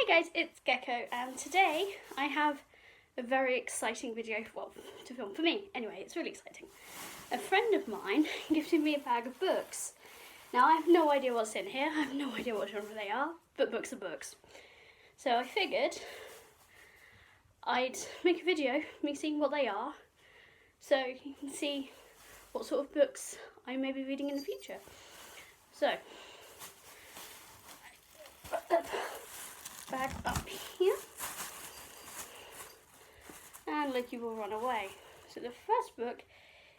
Hey guys, it's Gecko, and today I have a very exciting video, to film for me. Anyway, it's really exciting. A friend of mine gifted me a bag of books. Now, I have no idea what's in here. I have no idea what genre they are, but books are books. So I figured I'd make a video, me seeing what they are, so you can see what sort of books I may be reading in the future. So, bag up here, and like you will run away. So the first book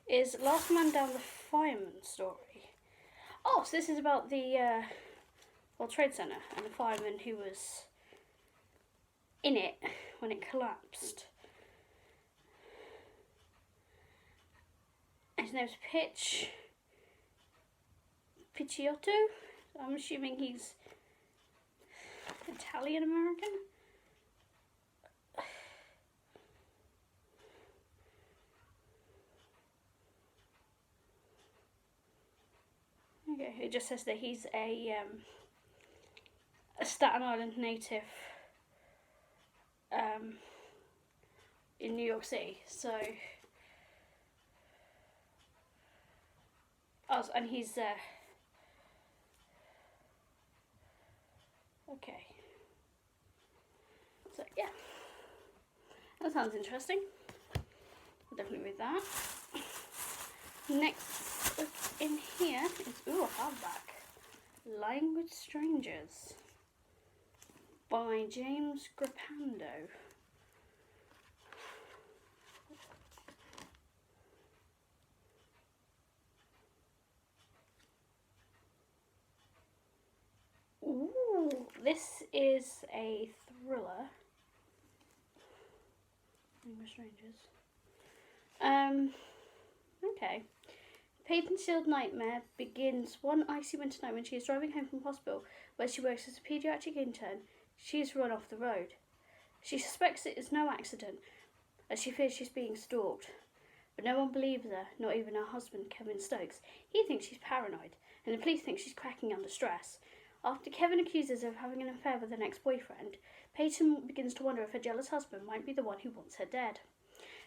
is Last Man Down the Fireman Story. Oh, so this is about the World Trade Center and the fireman who was in it when it collapsed. His name's Picciotto. I'm assuming he's Italian American. Okay, it just says that he's a Staten Island native in New York City. So, and he's okay. So yeah, that sounds interesting. I'll definitely read that. Next book in here is a hardback, Lying with Strangers by James Grappando. Ooh, this is a thriller. Lying with Strangers. Okay. Paper-sealed nightmare begins one icy winter night when she is driving home from hospital, where she works as a paediatric intern. She is run off the road. She suspects it is no accident, as she fears she's being stalked. But no one believes her, not even her husband, Kevin Stokes. He thinks she's paranoid, and the police think she's cracking under stress. After Kevin accuses her of having an affair with an ex-boyfriend, Peyton begins to wonder if her jealous husband might be the one who wants her dead.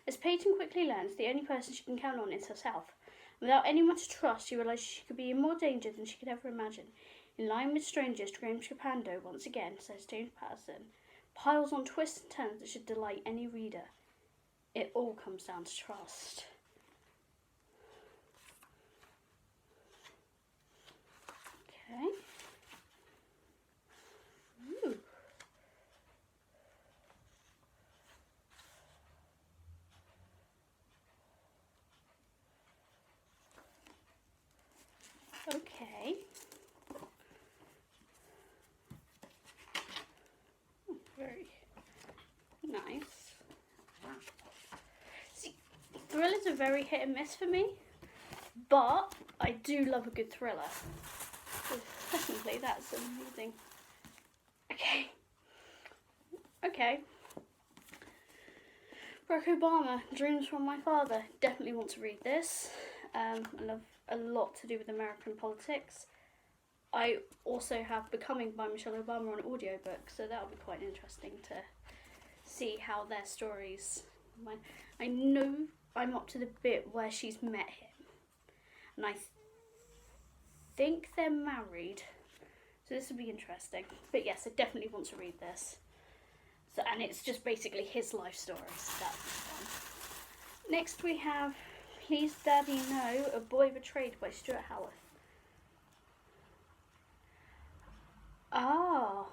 As Peyton quickly learns, the only person she can count on is herself. Without anyone to trust, she realises she could be in more danger than she could ever imagine. In Lying with Strangers, James Grappando, once again, says James Patterson, piles on twists and turns that should delight any reader. It all comes down to trust. Okay. Ooh. Okay. Very nice. See, thrillers are very hit and miss for me, but I do love a good thriller. So technically, that's amazing. Okay. Barack Obama, Dreams from My Father. Definitely want to read this. I love a lot to do with American politics. I also have Becoming by Michelle Obama on audiobook, so that'll be quite interesting to see how their stories went. I know I'm up to the bit where she's met him, and I think they're married, so this will be interesting. But yes, I definitely want to read this. So, and it's just basically his life story, so that'll be fun. Next we have Please Daddy No, A Boy Betrayed by Stuart Haworth. Oh.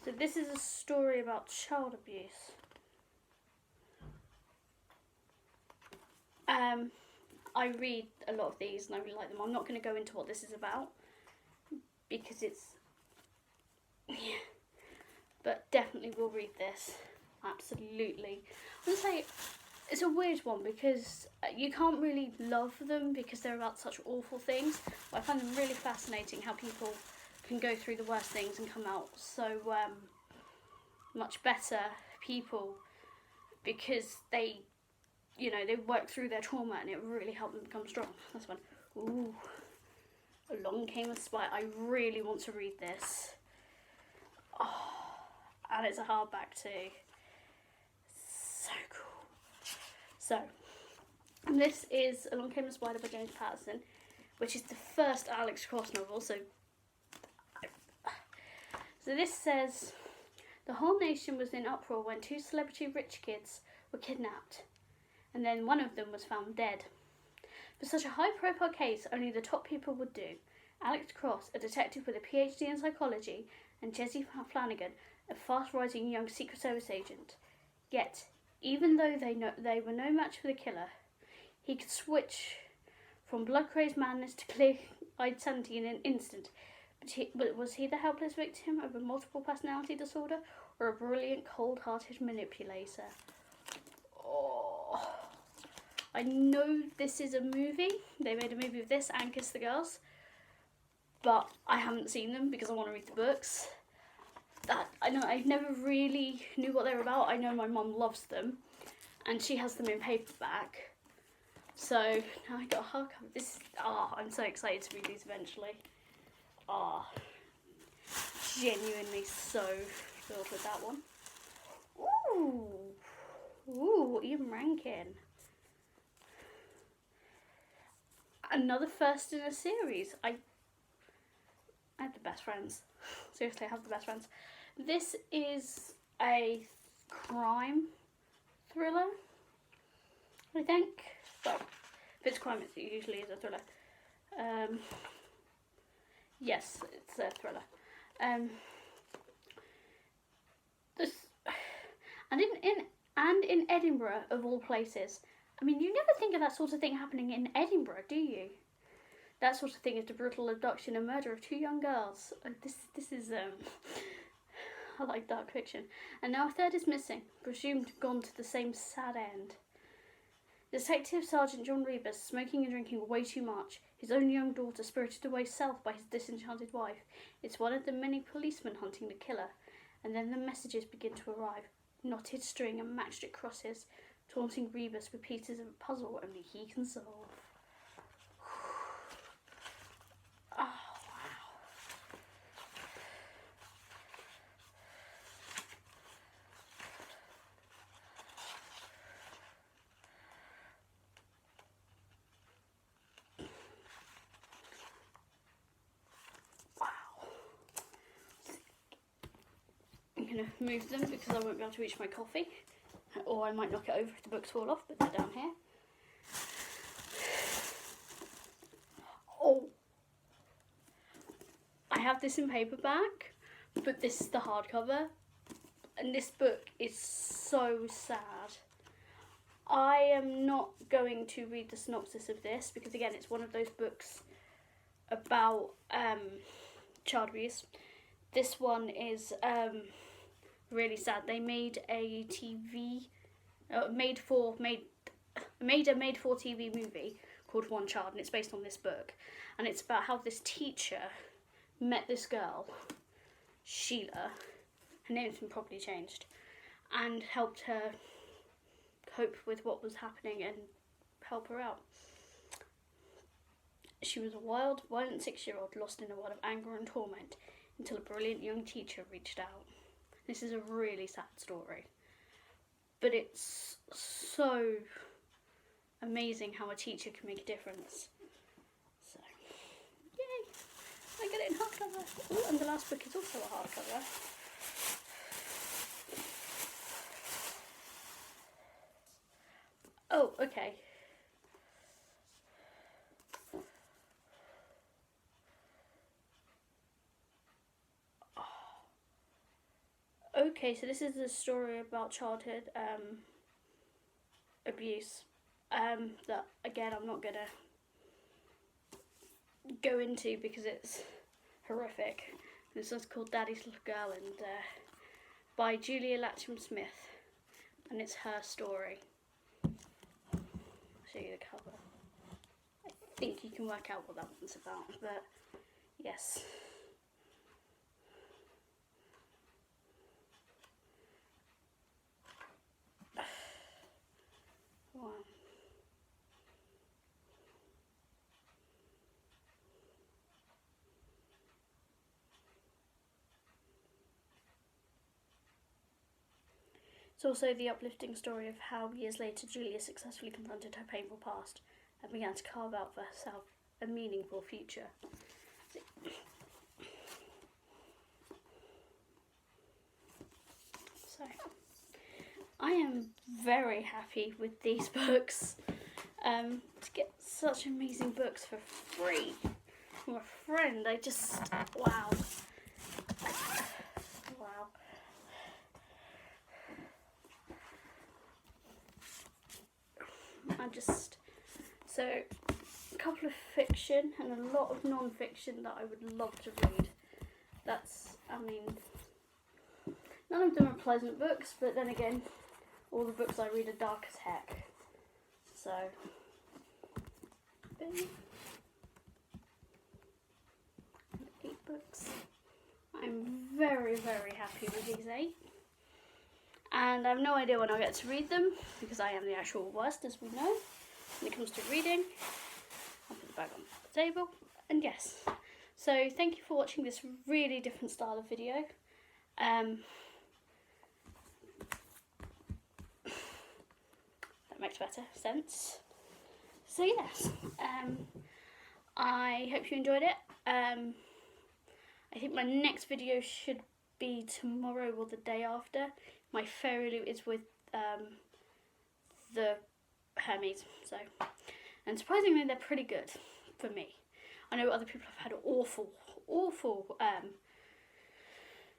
So this is a story about child abuse. I read a lot of these and I really like them. I'm not going to go into what this is about because it's... Yeah. But definitely will read this. Absolutely. I'm going to say it's a weird one because you can't really love them because they're about such awful things. But I find them really fascinating how people can go through the worst things and come out so much better people because they work through their trauma and it really helped them become strong. That's one. Ooh, a long Along Came a Spider. I really want to read this. Oh, and it's a hardback too. So cool. So, this is Along Came a Spider by James Patterson, which is the first Alex Cross novel. So this says, the whole nation was in uproar when 2 celebrity rich kids were kidnapped, and then one of them was found dead. For such a high-profile case, only the top people would do. Alex Cross, a detective with a PhD in psychology, and Jesse Flanagan, a fast-rising young Secret Service agent. Yet, even though they were no match for the killer, he could switch from blood-crazed madness to clear-eyed sanity in an instant. But was he the helpless victim of a multiple personality disorder, or a brilliant, cold-hearted manipulator? Oh, I know this is a movie. They made a movie of this and Kiss the Girls, but I haven't seen them because I want to read the books. I never really knew what they were about. I know my mum loves them, and she has them in paperback. So now I got a hardcover. I'm so excited to read these eventually. Genuinely so thrilled with that one. Ooh, Ian Rankin. Another first in a series. I have the best friends. Seriously, I have the best friends. This is a crime thriller, I think. Well, if it's crime, it usually is a thriller. Yes, it's a thriller. In Edinburgh, of all places. I mean, you never think of that sort of thing happening in Edinburgh, do you? That sort of thing is the brutal abduction and murder of 2 young girls. This is I like dark fiction. And now a third is missing, presumed gone to the same sad end. Detective Sergeant John Rebus, smoking and drinking way too much, his own young daughter spirited away south by his disenchanted wife. It's one of the many policemen hunting the killer, and then the messages begin to arrive. Knotted string and matchstick crosses, taunting Rebus with pieces of a puzzle only he can solve. Oh, wow. I'm going to move them because I won't be able to reach my coffee, or I might knock it over if the books fall off, but they're down here. Oh, I have this in paperback, but this is the hardcover, and this book is so sad. I am not going to read the synopsis of this because, again, it's one of those books about child abuse. This one is really sad. They made a made a made-for-TV movie called One Child, and it's based on this book. And it's about how this teacher met this girl, Sheila, her name's been properly changed, and helped her cope with what was happening and help her out. She was a wild, violent 6-year-old lost in a world of anger and torment until a brilliant young teacher reached out. This is a really sad story, but it's so amazing how a teacher can make a difference. So, yay! I get it in hardcover. Oh, and the last book is also a hardcover. Oh, okay. Okay, so this is the story about childhood abuse that, again, I'm not going to go into because it's horrific. This one's called Daddy's Little Girl, and by Julia Latcham Smith, and it's her story. I'll show you the cover. I think you can work out what that one's about, but yes. Wow. It's also the uplifting story of how years later Julia successfully confronted her painful past and began to carve out for herself a meaningful future. So, I am very happy with these books. To get such amazing books for free from a friend, I just, wow. Wow. So a couple of fiction and a lot of non-fiction that I would love to read. None of them are pleasant books, but then again, all the books I read are dark as heck. So, 8 books. I'm very, very happy with these 8. And I have no idea when I'll get to read them, because I am the actual worst, as we know, when it comes to reading. I'll put the bag on the table. And yes, so thank you for watching this really different style of video. That makes better sense. So yes, I hope you enjoyed it. I think my next video should be tomorrow or the day after. My fairy loot is with the Hermes, so, and surprisingly they're pretty good for me. I know other people have had awful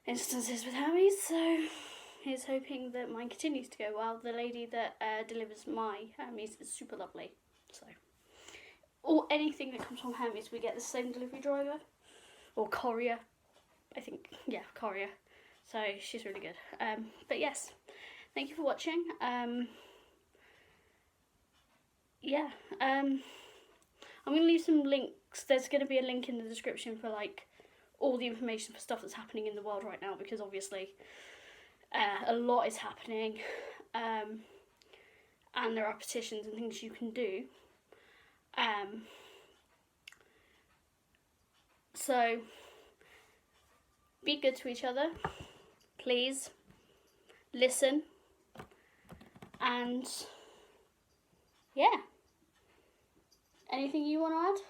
instances with Hermes, so here's hoping that mine continues to go well. The lady that delivers my Hermes is super lovely, so, or anything that comes from Hermes, we get the same delivery driver, or courier, I think, yeah, courier, so she's really good. But yes, thank you for watching. Yeah, I'm going to leave some links. There's going to be a link in the description for like all the information for stuff that's happening in the world right now, because obviously a lot is happening, and there are petitions and things you can do. So be good to each other, please, listen, and yeah. Anything you want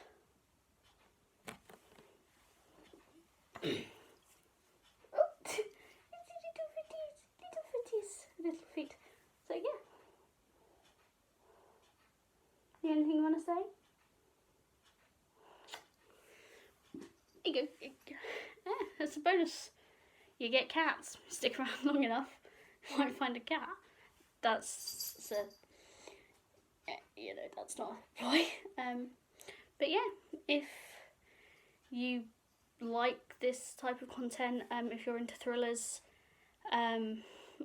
to add? Oh, little feet. So yeah. Anything you want to say? There you go. Yeah, that's a bonus. You get cats. Stick around long enough, you might find a cat. That's that's not a ploy. But yeah, if you like this type of content, if you're into thrillers, I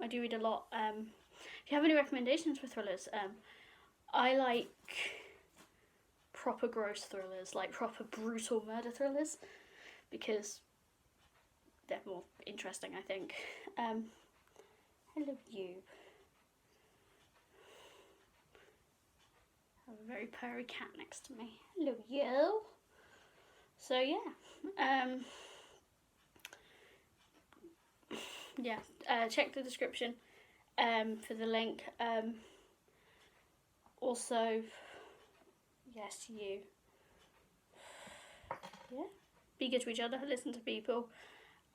do read a lot. If you have any recommendations for thrillers, I like proper gross thrillers, like proper brutal murder thrillers, because they're more interesting, I think. Hello, you. I have a very purry cat next to me. Hello, you. So yeah, check the description for the link. Also, yes, you. Yeah, be good to each other. Listen to people.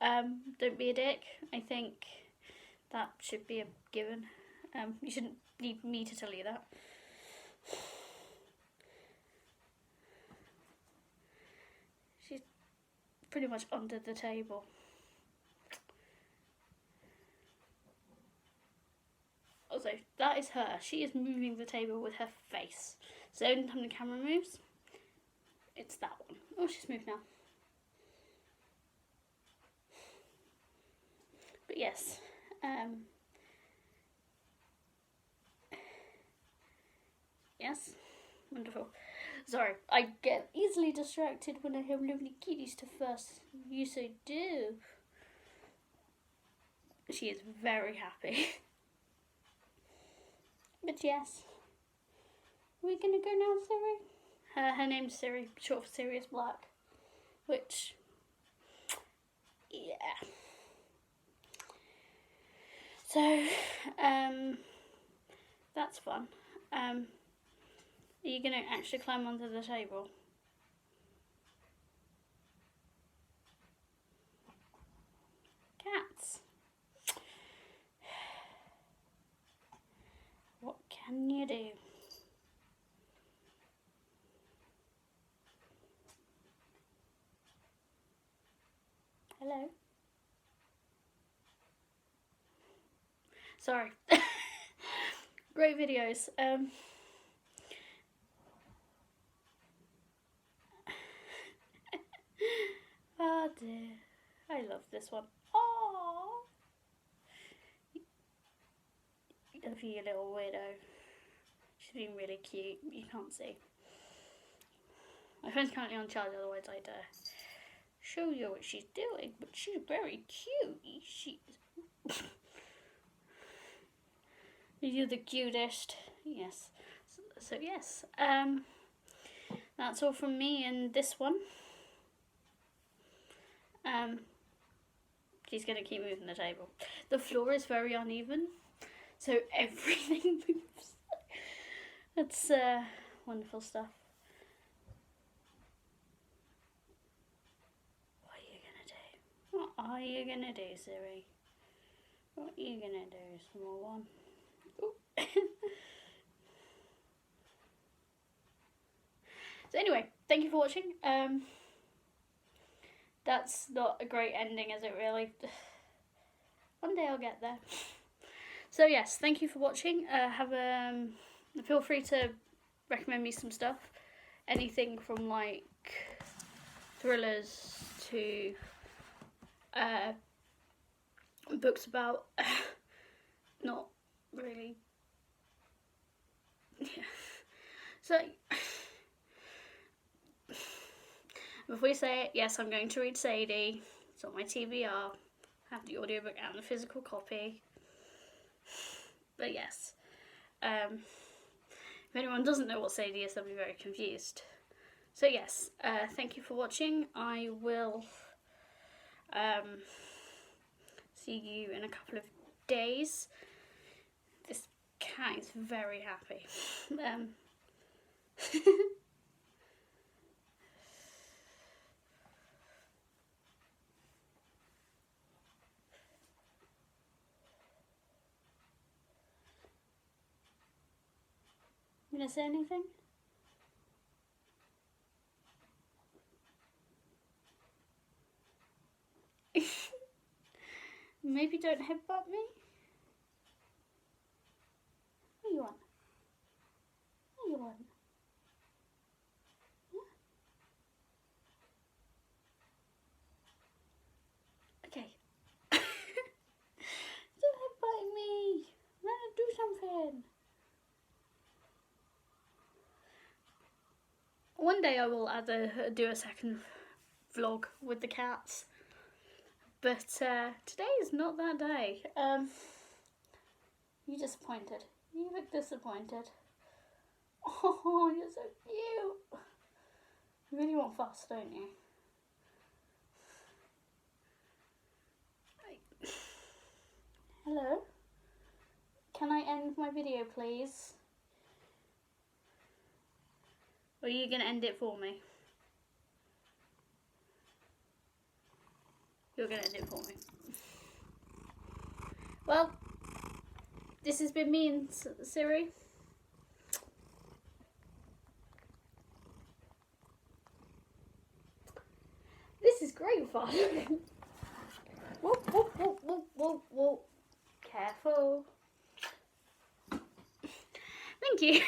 Don't be a dick. I think that should be a given. You shouldn't need me to tell you that. She's pretty much under the table. Also, that is her. She is moving the table with her face. So every time the camera moves, it's that one. Oh, she's moved now. But yes, yes, wonderful. Sorry, I get easily distracted when I have lovely kitties to fuss. Yes, I do. She is very happy. But yes, we're gonna go now, Siri. Her name's Siri, short for Sirius Black. Which, yeah. So, that's fun. Are you going to actually climb onto the table? Cats. What can you do? Hello? Sorry. Great videos. Oh dear. I love this one. Oh, love you, little weirdo. She's being really cute. You can't see. My phone's currently on charge, otherwise I'd show you what she's doing. But she's very cute. She's. You're the cutest. Yes. So yes. That's all from me in this one. She's going to keep moving the table. The floor is very uneven, so everything moves. That's wonderful stuff. What are you going to do, Siri? What are you going to do, small one? So anyway, thank you for watching. That's not a great ending, is it really? One day I'll get there. So yes, thank you for watching. Feel free to recommend me some stuff. Anything from like thrillers to books about not really. Yeah. So before we say it, yes, I'm going to read Sadie. It's on my TBR. I have the audiobook and the physical copy. But yes, if anyone doesn't know what Sadie is, they'll be very confused. So yes, thank you for watching. I will see you in a couple of days. This cat is very happy. You gonna say anything? Maybe don't headbutt me? What do you want? What do you want? Yeah? Okay. Stop headbutting me! I'm gonna do something. One day I will do a second vlog with the cats. But today is not that day. You disappointed. You look disappointed. Oh, you're so cute. You really want fuss, don't you? Hello? Can I end my video, please? Or are you going to end it for me? You're going to end it for me. Well, this has been me and Siri. This is great fun. Whoop, whoop, whoop, whoop, whoop, whoop. Careful. Thank you.